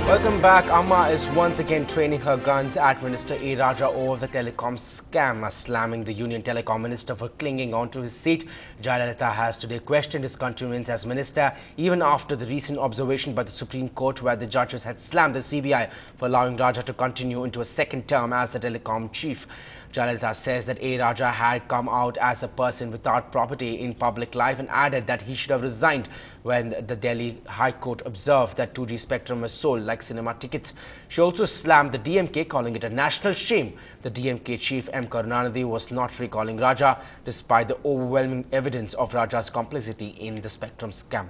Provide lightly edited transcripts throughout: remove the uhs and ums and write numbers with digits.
Welcome back. Amma is once again training her guns at Minister A. Raja over the telecom scam, slamming the Union Telecom Minister for clinging onto his seat. Jayalalitha has today questioned his continuance as minister, even after the recent observation by the Supreme Court where the judges had slammed the CBI for allowing Raja to continue into a second term as the telecom chief. Jayalalitha says that A. Raja had come out as a person without property in public life and added that he should have resigned when the Delhi High Court observed that 2G spectrum was sold like cinema tickets. She also slammed the DMK, calling it a national shame. The DMK chief M. Karunanidhi was not recalling Raja despite the overwhelming evidence of Raja's complicity in the spectrum scam.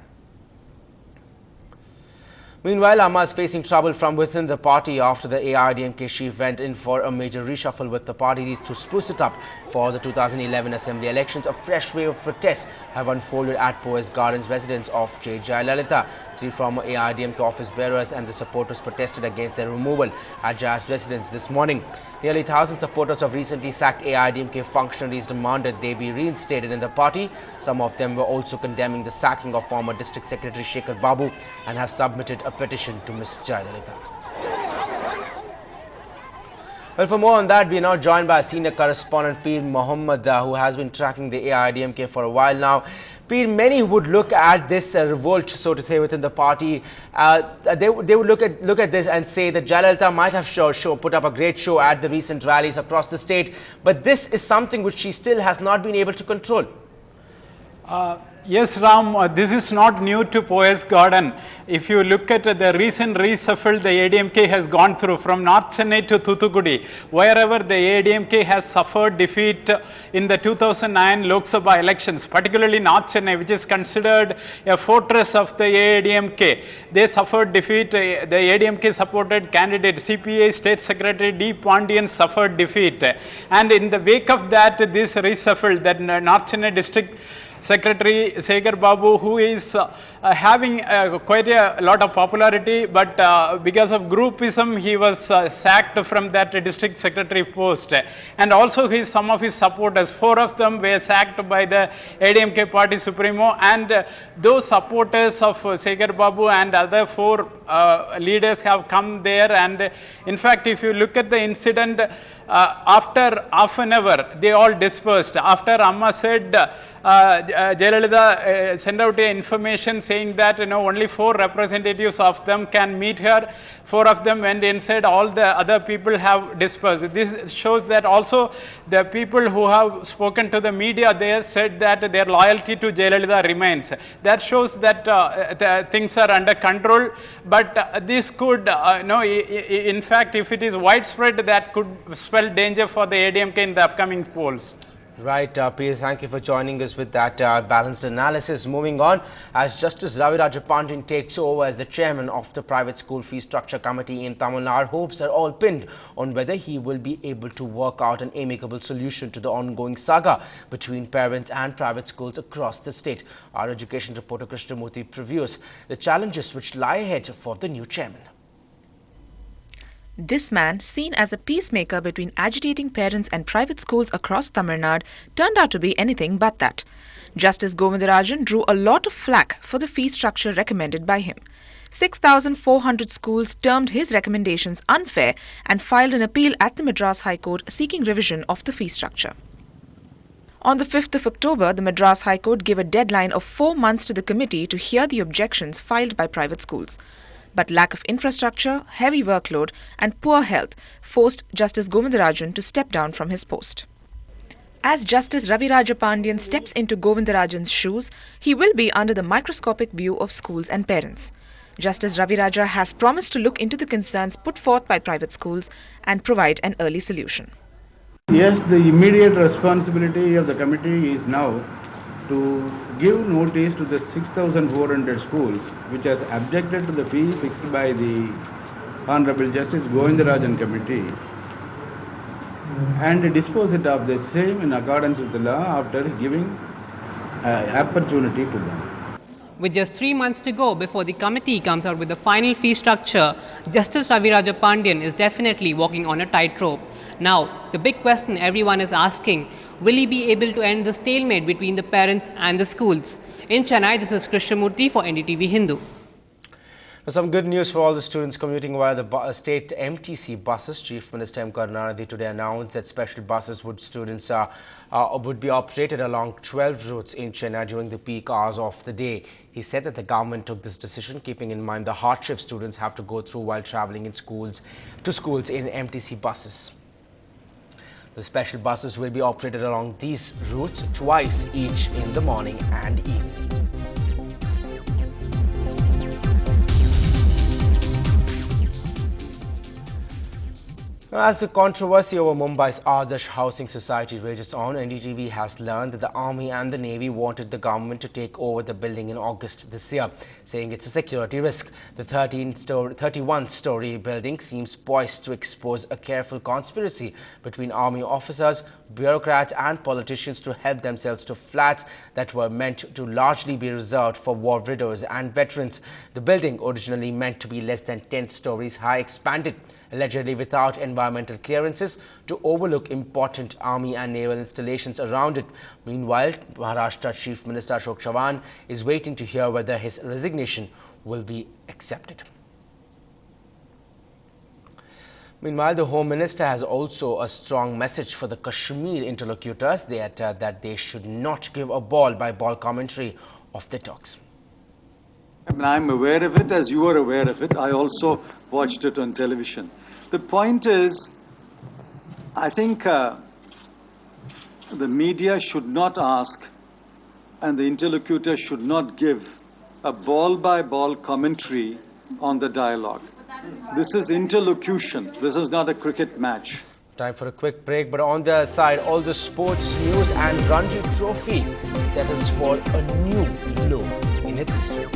Meanwhile, Amma is facing trouble from within the party after the AIDMK chief went in for a major reshuffle with the party to spruce it up for the 2011 assembly elections. A fresh wave of protests have unfolded at Poets Gardens residence of J. Jayalalitha. 3 former AIDMK office bearers and the supporters protested against their removal at Jay's residence this morning. Nearly 1,000 supporters of recently sacked AIDMK functionaries demanded they be reinstated in the party. Some of them were also condemning the sacking of former District Secretary Shekhar Babu and have submitted a petition to Ms. Jayalalitha. Well, for more on that, we are now joined by senior correspondent Peer Mohammed, who has been tracking the AIDMK for a while now. Peer, many would look at this revolt, so to say, within the party. They would look at this and say that Jayalalitha might have put up a great show at the recent rallies across the state, but this is something which she still has not been able to control. Yes, Ram, this is not new to Poets Garden. If you look at the recent reshuffle the ADMK has gone through from North Chennai to Thoothukudi, wherever the ADMK has suffered defeat in the 2009 Lok Sabha elections, particularly North Chennai, which is considered a fortress of the ADMK. They suffered defeat. The ADMK supported candidate CPA State Secretary D. Pandian suffered defeat. And in the wake of that, this reshuffle, that North Chennai District Secretary Shekhar Babu, who is having quite a lot of popularity, but because of groupism, he was sacked from that district secretary post. And also some of his supporters, 4 of them were sacked by the ADMK party supremo, and those supporters of Shekhar Babu and other 4 leaders have come there. And in fact, if you look at the incident, after half an hour, they all dispersed. After Amma said, Jayalalitha sent out information saying that only 4 representatives of them can meet her. 4 of them went inside. All the other people have dispersed. This shows that also the people who have spoken to the media there said that their loyalty to Jayalalitha remains. That shows that the things are under control. But this could, in fact, if it is widespread, that could spell danger for the ADMK in the upcoming polls. Right, Peer, thank you for joining us with that balanced analysis. Moving on, as Justice Ravi Pandian takes over as the chairman of the Private School Fee Structure Committee in Tamil Nadu, hopes are all pinned on whether he will be able to work out an amicable solution to the ongoing saga between parents and private schools across the state. Our education reporter Krishnamurthy previews the challenges which lie ahead for the new chairman. This man, seen as a peacemaker between agitating parents and private schools across Tamil Nadu, turned out to be anything but that. Justice Govindarajan drew a lot of flack for the fee structure recommended by him. 6,400 schools termed his recommendations unfair and filed an appeal at the Madras High Court seeking revision of the fee structure. On the 5th of October, the Madras High Court gave a deadline of 4 months to the committee to hear the objections filed by private schools. But lack of infrastructure, heavy workload and poor health forced Justice Govindarajan to step down from his post. As Justice Ravi Pandian steps into Govindarajan's shoes, he will be under the microscopic view of schools and parents. Justice Ravi has promised to look into the concerns put forth by private schools and provide an early solution. Yes, the immediate responsibility of the committee is now to give notice to the 6,400 schools which has objected to the fee fixed by the Honorable Justice Govindarajan Committee and dispose it of the same in accordance with the law after giving opportunity to them. With just 3 months to go before the committee comes out with the final fee structure, Justice Ravi Pandian is definitely walking on a tightrope. Now, the big question everyone is asking, will he be able to end the stalemate between the parents and the schools? In Chennai, this is Krishnamurthy for NDTV Hindu. Some good news for all the students commuting via the state MTC buses. Chief Minister M. Karunanidhi today announced that special buses would be operated along 12 routes in Chennai during the peak hours of the day. He said that the government took this decision keeping in mind the hardship students have to go through while travelling to schools in MTC buses. The special buses will be operated along these routes twice each in the morning and evening. As the controversy over Mumbai's Adarsh Housing Society rages on, NDTV has learned that the Army and the Navy wanted the government to take over the building in August this year, saying it's a security risk. The 31-story building seems poised to expose a careful conspiracy between Army officers, bureaucrats and politicians to help themselves to flats that were meant to largely be reserved for war widows and veterans. The building, originally meant to be less than 10 stories high, expanded allegedly without environmental clearances to overlook important army and naval installations around it. Meanwhile, Maharashtra Chief Minister Ashok Chavan is waiting to hear whether his resignation will be accepted. Meanwhile, the Home Minister has also a strong message for the Kashmir interlocutors that they should not give a ball-by-ball commentary of the talks. I mean, I'm aware of it, as you are aware of it. I also watched it on television. The point is, I think the media should not ask and the interlocutors should not give a ball-by-ball commentary on the dialogue. This is interlocution. This is not a cricket match. Time for a quick break, but on the other side, all the sports news and Ranji Trophy settles for a new low in its history.